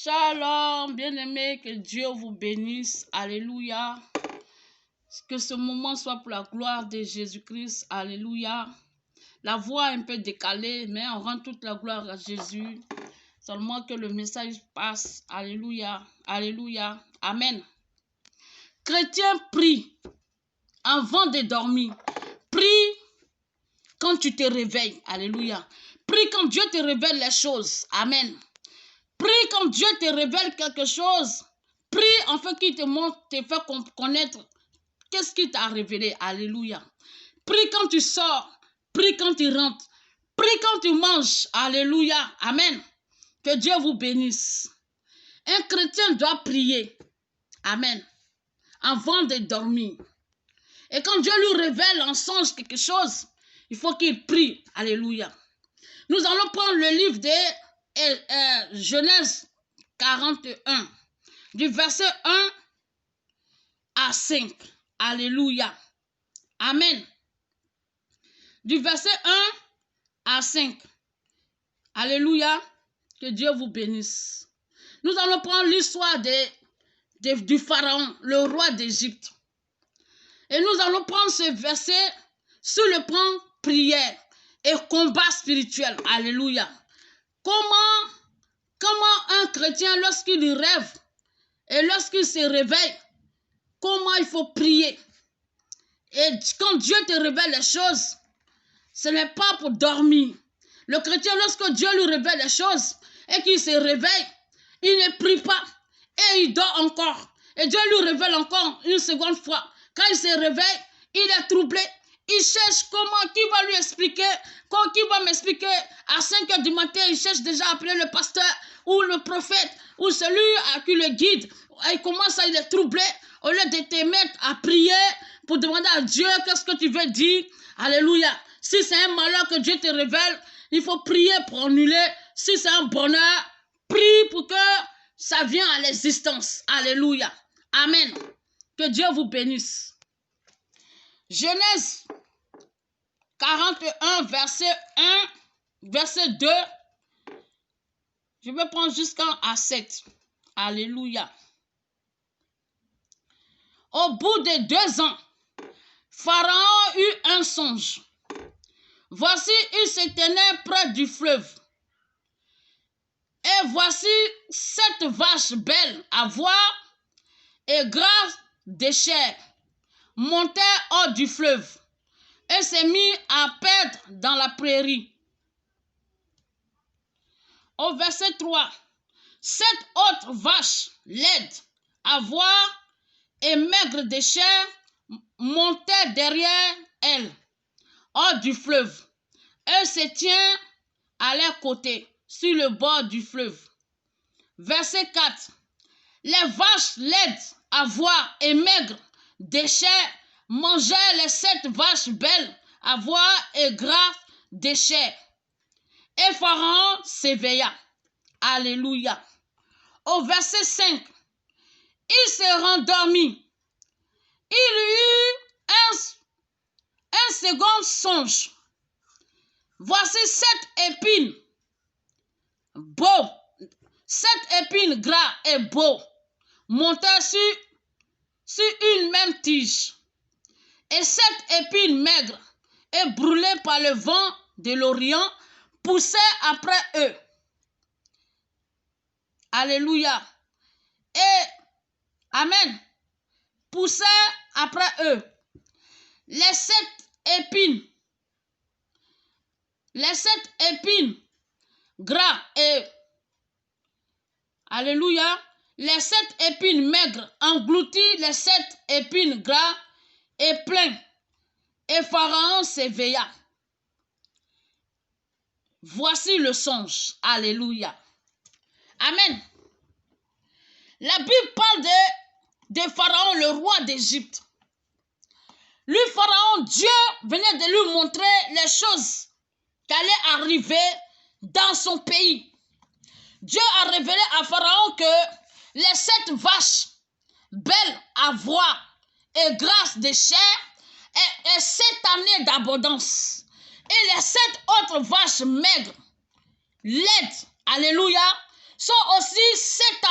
Shalom, bien-aimés, que Dieu vous bénisse. Alléluia. Que ce moment soit pour la gloire de Jésus-Christ. Alléluia. La voix est un peu décalée, mais on rend toute la gloire à Jésus. Seulement que le message passe. Alléluia. Alléluia. Amen. Chrétien, prie avant de dormir. Prie quand tu te réveilles. Alléluia. Prie quand Dieu te révèle les choses. Amen. Prie quand Dieu te révèle quelque chose. Prie en fait qu'il te montre, te fait connaître qu'est-ce qu'il t'a révélé. Alléluia. Prie quand tu sors. Prie quand tu rentres. Prie quand tu manges. Alléluia. Amen. Que Dieu vous bénisse. Un chrétien doit prier. Amen. Avant de dormir. Et quand Dieu lui révèle en songe quelque chose, il faut qu'il prie. Alléluia. Nous allons prendre le livre de Genèse 41, du verset 1 à 5. Alléluia. Amen. Du verset 1 à 5. Alléluia. Que Dieu vous bénisse. Nous allons prendre l'histoire du pharaon, le roi d'Égypte. Et nous allons prendre ce verset sur le plan prière et combat spirituel. Alléluia. Comment un chrétien, lorsqu'il rêve et lorsqu'il se réveille, comment il faut prier. Et quand Dieu te révèle les choses, ce n'est pas pour dormir. Le chrétien, lorsque Dieu lui révèle les choses et qu'il se réveille, il ne prie pas et il dort encore. Et Dieu lui révèle encore une seconde fois. Quand il se réveille, il est troublé. Il cherche qui va lui expliquer, qui va m'expliquer. À 5 h du matin, il cherche déjà à appeler le pasteur ou le prophète ou celui qui le guide. Il commence il est troublé. Au lieu de te mettre à prier pour demander à Dieu qu'est-ce que tu veux dire. Alléluia. Si c'est un malheur que Dieu te révèle, il faut prier pour annuler. Si c'est un bonheur, prie pour que ça vienne à l'existence. Alléluia. Amen. Que Dieu vous bénisse. Genèse 41, verset 1, verset 2. Je vais prendre jusqu'à 7. Alléluia. Au bout de 2 ans, Pharaon eut un songe. Voici, il se tenait près du fleuve. Et voici 7 vaches belles à voir et grasses de chair montaient hors du fleuve et se mit à perdre dans la prairie. Au verset 3, 7 autres vaches laides à voir et maigres de chair montaient derrière elles hors du fleuve et se tient à leur côté sur le bord du fleuve. Verset 4. Les vaches laides à voir et maigres de chair mangeaient les 7 vaches belles à voir et grasses de chair. Et Pharaon s'éveilla. Alléluia. Au verset 5. Il se rendormit. Il eut un second songe. Voici 7 épines beaux, 7 épines gras et beaux montaient sur une même tige, et 7 épines maigres et brûlées par le vent de l'Orient poussaient après eux. Alléluia. Et Amen. Poussaient après eux. Les 7 épines gras et Alléluia. Les 7 épines maigres engloutirent les 7 épines gras et pleins. Et Pharaon s'éveilla. Voici le songe. Alléluia. Amen. La Bible parle de Pharaon, le roi d'Égypte. Lui, Pharaon, Dieu venait de lui montrer les choses qui allaient arriver dans son pays. Dieu a révélé à Pharaon que les 7 vaches belles à voir et grasses de chair et 7 années d'abondance. Et les 7 autres vaches maigres, laides, alléluia, sont aussi 7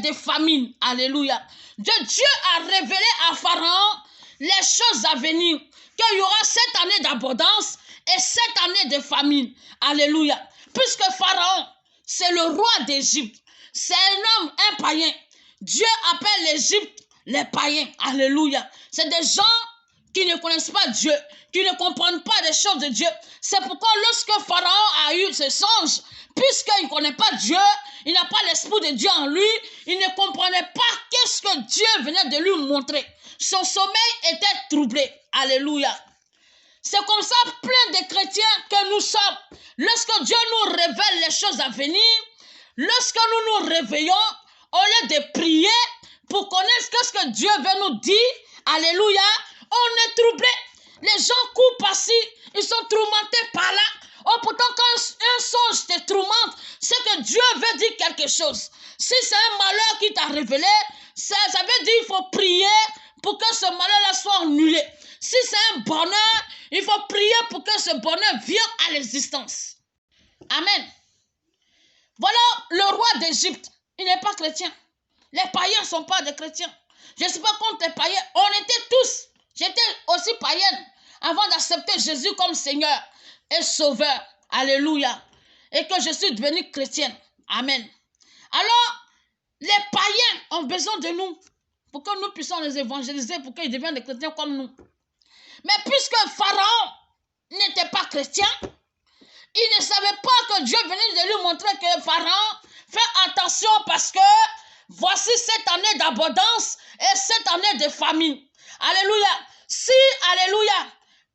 de famine. Alléluia. Dieu a révélé à Pharaon les choses à venir. Qu'il y aura 7 années d'abondance et 7 années de famine. Alléluia. Puisque Pharaon, c'est le roi d'Égypte. C'est un homme, un païen. Dieu appelle l'Égypte les païens. Alléluia. C'est des gens qui ne connaissent pas Dieu, qui ne comprennent pas les choses de Dieu. C'est pourquoi lorsque Pharaon a eu ce songe, puisqu'il ne connaît pas Dieu, il n'a pas l'esprit de Dieu en lui, il ne comprenait pas qu'est-ce que Dieu venait de lui montrer. Son sommeil était troublé. Alléluia. C'est comme ça plein de chrétiens que nous sommes. Lorsque Dieu nous révèle les choses à venir, lorsque nous nous réveillons, au lieu de prier pour connaître ce que Dieu veut nous dire, alléluia, on est troublé. Les gens courent par-ci, ils sont tourmentés par-là. Oh, pourtant, quand un songe te tourmente, c'est que Dieu veut dire quelque chose. Si c'est un malheur qui t'a révélé, ça veut dire qu'il faut prier pour que ce malheur-là soit annulé. Si c'est un bonheur, il faut prier pour que ce bonheur vienne à l'existence. Amen. Voilà le roi d'Égypte. Il n'est pas chrétien. Les païens ne sont pas des chrétiens. Je ne suis pas contre les païens. On était tous. J'étais aussi païenne avant d'accepter Jésus comme Seigneur et Sauveur. Alléluia. Et que je suis devenue chrétienne. Amen. Alors, les païens ont besoin de nous pour que nous puissions les évangéliser, pour qu'ils deviennent des chrétiens comme nous. Mais puisque Pharaon n'était pas chrétien, il ne savait pas que Dieu venait de lui montrer que Pharaon, fais attention parce que voici 7 années d'abondance et 7 années de famine. Alléluia.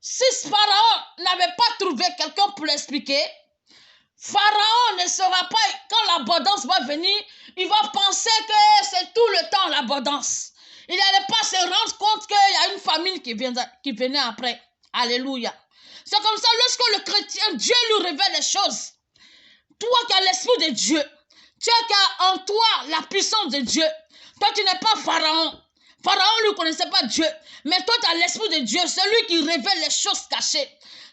Si Pharaon n'avait pas trouvé quelqu'un pour l'expliquer, Pharaon ne saura pas quand l'abondance va venir, il va penser que c'est tout le temps l'abondance. Il n'allait pas se rendre compte qu'il y a une famine qui venait après. Alléluia. C'est comme ça, lorsque le chrétien, Dieu lui révèle les choses. Toi qui as l'esprit de Dieu, tu as en toi la puissance de Dieu. Toi, tu n'es pas Pharaon. Pharaon ne connaissait pas Dieu. Mais toi, tu as l'esprit de Dieu, celui qui révèle les choses cachées.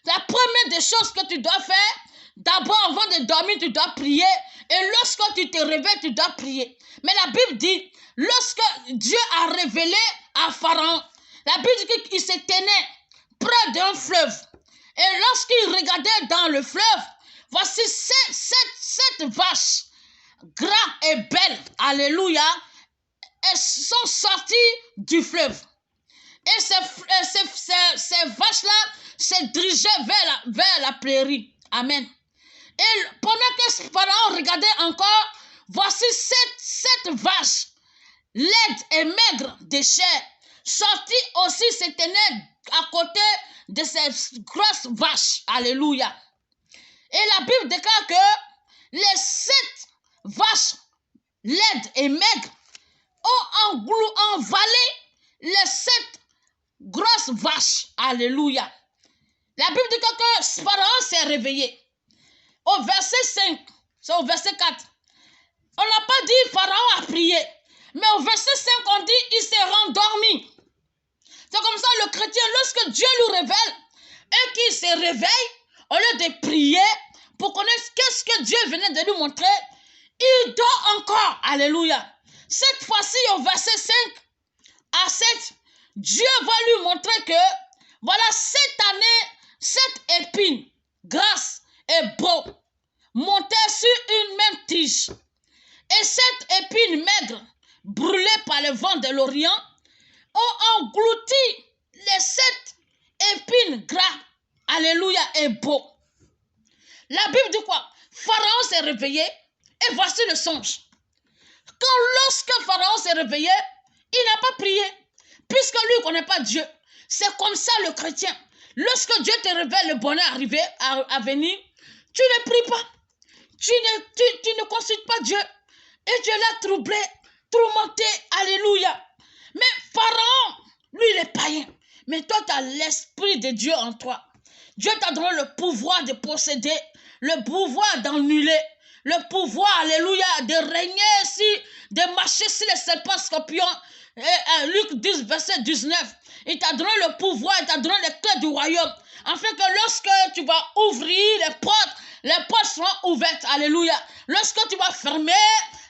La première des choses que tu dois faire, d'abord, avant de dormir, tu dois prier. Et lorsque tu te réveilles, tu dois prier. Mais la Bible dit, lorsque Dieu a révélé à Pharaon, la Bible dit qu'il se tenait près d'un fleuve. Et lorsqu'il regardait dans le fleuve, voici 7 vaches, gras et belles, alléluia, elles sont sorties du fleuve. Et ces vaches-là se dirigeaient vers la prairie. Amen. Et pendant que Pharaon regardait encore, voici 7 vaches, laides et maigres de chair, sorties aussi se tenaient à côté de ces grosses vaches. Alléluia. Et la Bible déclare que les 7 vaches laides et maigres ont envalé les 7 grosses vaches. Alléluia. La Bible dit que Pharaon s'est réveillé. Au verset 5, c'est au verset 4. On n'a pas dit Pharaon a prié. Mais au verset 5, on dit il s'est rendormi. C'est comme ça le chrétien, lorsque Dieu lui révèle et qu'il se réveille, au lieu de prier pour connaître qu'est-ce que Dieu venait de lui montrer, il dort encore. Alléluia. Cette fois-ci, au verset 5 à 7, Dieu va lui montrer que voilà 7 années, 7 épines grasses et beaux montaient sur une même tige. Et 7 épines maigres, brûlées par le vent de l'Orient, ont englouti les 7 épines gras. Alléluia, et beaux. La Bible dit quoi? Pharaon s'est réveillé et voici le songe. Lorsque Pharaon s'est réveillé, il n'a pas prié, puisque lui ne connaît pas Dieu. C'est comme ça le chrétien. Lorsque Dieu te révèle le bonheur à venir, tu ne pries pas. Tu ne consultes pas Dieu. Et Dieu l'a troublé, tourmenté. Alléluia. Mais Pharaon, lui, il est païen. Mais toi, tu as l'esprit de Dieu en toi. Dieu t'a donné le pouvoir de posséder, le pouvoir d'annuler, le pouvoir, alléluia, de régner de marcher sur les serpents scorpions. Luc 10, verset 19. Il t'a donné le pouvoir, il t'a donné les clés du royaume. Afin que lorsque tu vas ouvrir les portes, les portes seront ouvertes. Alléluia. Lorsque tu vas fermer,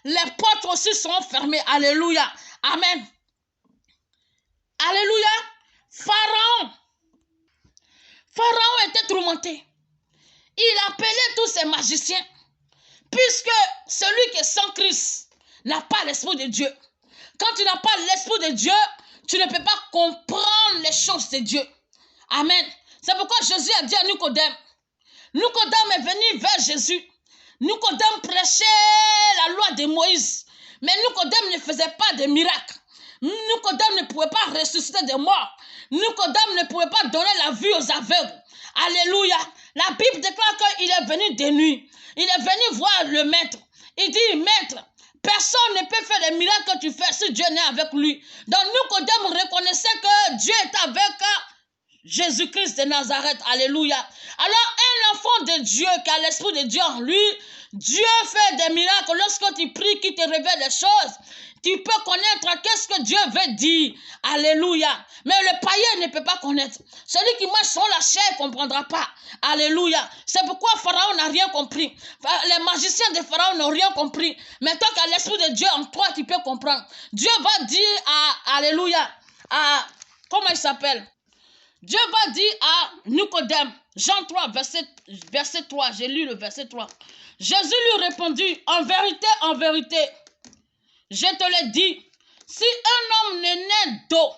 les portes aussi seront fermées. Alléluia. Amen. Alléluia. Pharaon était tourmenté. Il appelait tous ses magiciens. Puisque celui qui est sans Christ n'a pas l'Esprit de Dieu. Quand tu n'as pas l'Esprit de Dieu, tu ne peux pas comprendre les choses de Dieu. Amen. C'est pourquoi Jésus a dit à Nicodème. Nicodème est venu vers Jésus. Nicodème prêchait la loi de Moïse. Mais Nicodème ne faisait pas de miracles. Nicodème ne pouvait pas ressusciter des morts. Nicodème ne pouvait pas donner la vue aux aveugles. Alléluia. La Bible déclare qu'il est venu de nuit. Il est venu voir le maître. Il dit, maître, personne ne peut faire les miracles que tu fais si Dieu n'est avec lui. Donc Nicodème reconnaissait que Dieu est avec Jésus-Christ de Nazareth. Alléluia. Alors un enfant de Dieu qui a l'Esprit de Dieu en lui, Dieu fait des miracles. Lorsque tu pries, qu'il te révèle les choses, tu peux connaître qu'est-ce que Dieu veut dire. Alléluia. Mais le païen ne peut pas connaître. Celui qui marche sur la chair ne comprendra pas. Alléluia. C'est pourquoi Pharaon n'a rien compris. Les magiciens de Pharaon n'ont rien compris. Mais toi qui as l'Esprit de Dieu en toi, tu peux comprendre. Dieu va dire Alléluia, comment il s'appelle? Dieu va dire à Nicodème, Jean 3, verset 3, j'ai lu le verset 3. Jésus lui répondit, en vérité, je te le dis, si un homme ne naît d'eau,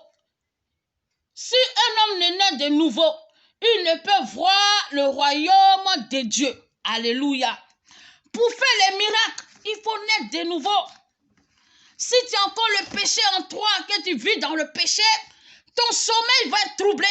si un homme ne naît de nouveau, il ne peut voir le royaume de Dieu. Alléluia. Pour faire les miracles, il faut naître de nouveau. Si tu as encore le péché en toi, que tu vis dans le péché, ton sommeil va être troublé.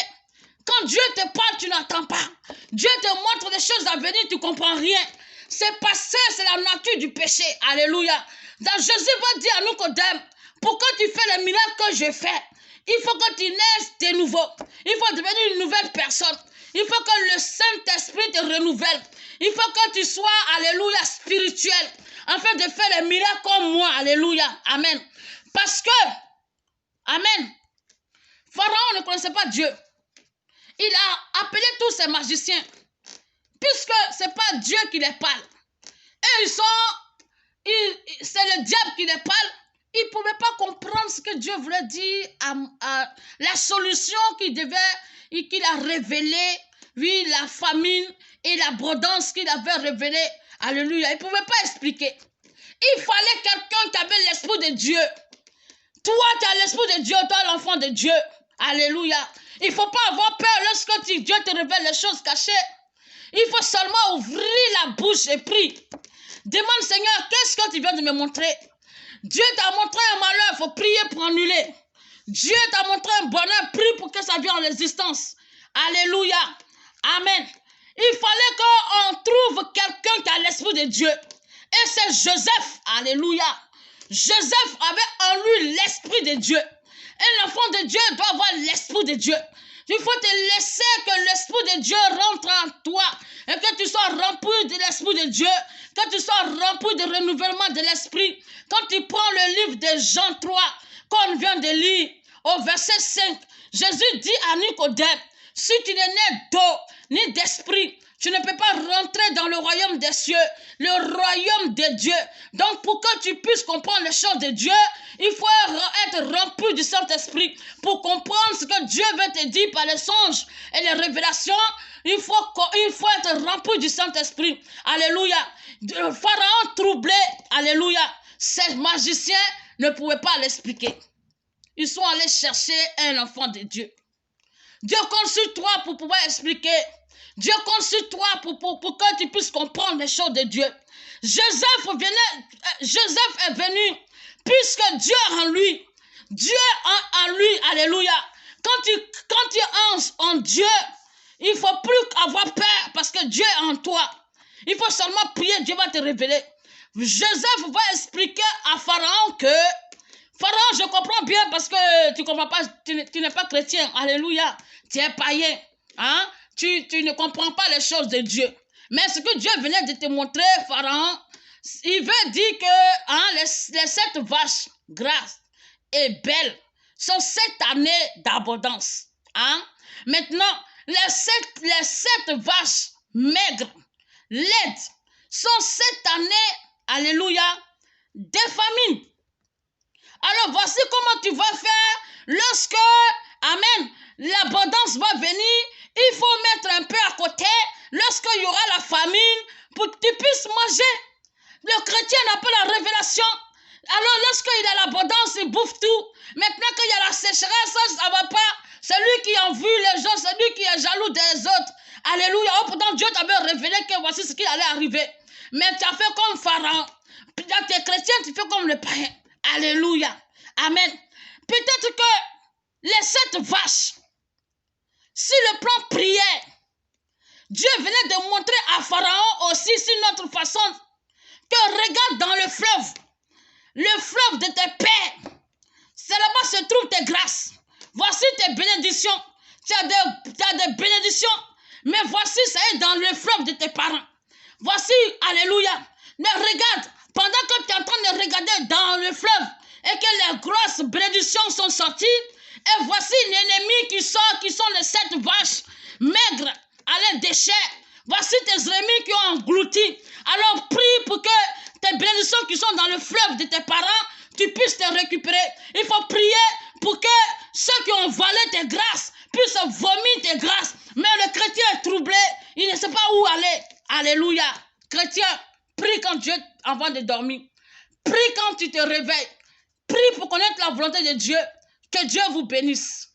Quand Dieu te parle, tu n'entends pas. Dieu te montre des choses à venir, tu ne comprends rien. C'est passé, c'est la nature du péché. Alléluia. Donc Jésus va dire à Nicodème, pourquoi tu fais les miracles que je fais? Il faut que tu naisses de nouveau. Il faut devenir une nouvelle personne. Il faut que le Saint-Esprit te renouvelle. Il faut que tu sois, alléluia, spirituel. Afin de faire les miracles comme moi. Alléluia. Amen. Parce que, amen, Pharaon ne connaissait pas Dieu. Il a appelé tous ses magiciens. Puisque ce n'est pas Dieu qui les parle. Et c'est le diable qui les parle. Ils ne pouvaient pas comprendre ce que Dieu voulait dire, la solution qu'il a révélée, oui, la famine et l'abondance qu'il avait révélée. Alléluia. Ils ne pouvaient pas expliquer. Il fallait quelqu'un qui avait l'Esprit de Dieu. Toi, tu as l'Esprit de Dieu, toi, l'enfant de Dieu. Alléluia. Il ne faut pas avoir peur lorsque Dieu te révèle les choses cachées. Il faut seulement ouvrir la bouche et prier. Demande, Seigneur, qu'est-ce que tu viens de me montrer? Dieu t'a montré un malheur, il faut prier pour annuler. Dieu t'a montré un bonheur, prie pour que ça vienne en existence. Alléluia. Amen. Il fallait qu'on trouve quelqu'un qui a l'Esprit de Dieu. Et c'est Joseph. Alléluia. Joseph avait en lui l'Esprit de Dieu. Et l'enfant de Dieu doit avoir l'Esprit de Dieu. Il faut te laisser que l'Esprit de Dieu rentre en toi et que tu sois rempli de l'Esprit de Dieu, que tu sois rempli de renouvellement de l'Esprit. Quand tu prends le livre de Jean 3, qu'on vient de lire, au verset 5, Jésus dit à Nicodème, si tu n'es né d'eau ni d'esprit, tu ne peux pas rentrer dans le royaume des cieux, le royaume de Dieu. Donc, pour que tu puisses comprendre les choses de Dieu, il faut être rempli du Saint-Esprit. Pour comprendre ce que Dieu veut te dire par les songes et les révélations, il faut être rempli du Saint-Esprit. Alléluia. Le Pharaon troublé, alléluia. Ces magiciens ne pouvaient pas l'expliquer. Ils sont allés chercher un enfant de Dieu. Dieu consulte-toi pour pouvoir expliquer. Dieu consulte-toi pour que tu puisses comprendre les choses de Dieu. Joseph est venu, puisque Dieu en lui, alléluia. Quand tu es en Dieu, il ne faut plus avoir peur parce que Dieu est en toi. Il faut seulement prier, Dieu va te révéler. Joseph va expliquer à Pharaon que Pharaon, je comprends bien parce que tu comprends pas, tu n'es pas chrétien. Alléluia. Tu es païen. Hein? Tu ne comprends pas les choses de Dieu. Mais ce que Dieu venait de te montrer, Pharaon, il veut dire que les 7 vaches grasses et belles sont 7 années d'abondance. Hein? Maintenant, les sept vaches maigres, l'aide sont cette année, alléluia, des famines. Alors voici comment tu vas faire lorsque, amen, l'abondance va venir. Il faut mettre un peu à côté lorsqu'il y aura la famine pour que tu puisses manger. Le chrétien n'a pas la révélation. Alors lorsqu'il a l'abondance, il bouffe tout. Maintenant qu'il y a la sécheresse, ça ne va pas. C'est lui qui envie les gens, c'est lui qui est jaloux des autres. Alléluia. Oh, pourtant Dieu t'avait révélé que voici ce qui allait arriver. Mais tu as fait comme Pharaon. Dans tes chrétiens, tu fais comme le païen. Alléluia. Amen. Peut-être que les 7 vaches, si le plan prière, Dieu venait de montrer à Pharaon aussi, sur notre façon, que regarde dans le fleuve de tes pères. C'est là-bas se trouvent tes grâces. Voici tes bénédictions. Tu as des bénédictions, mais voici, ça est dans le fleuve de tes parents. Voici, alléluia. Mais regarde, pendant que tu es en train de regarder dans le fleuve et que les grosses bénédictions sont sorties, et voici l'ennemi qui sort, qui sont les 7 vaches maigres à l'aide des chairs. Voici tes ennemis qui ont englouti. Alors prie pour que tes bénédictions qui sont dans le fleuve de tes parents, tu puisses te récupérer. Il faut prier pour que ceux qui ont volé tes grâces puissent vomir tes grâces. Mais le chrétien est troublé, il ne sait pas où aller. Alléluia. Chrétien, prie quand Dieu, avant de dormir. Prie quand tu te réveilles. Prie pour connaître la volonté de Dieu. Que Dieu vous bénisse.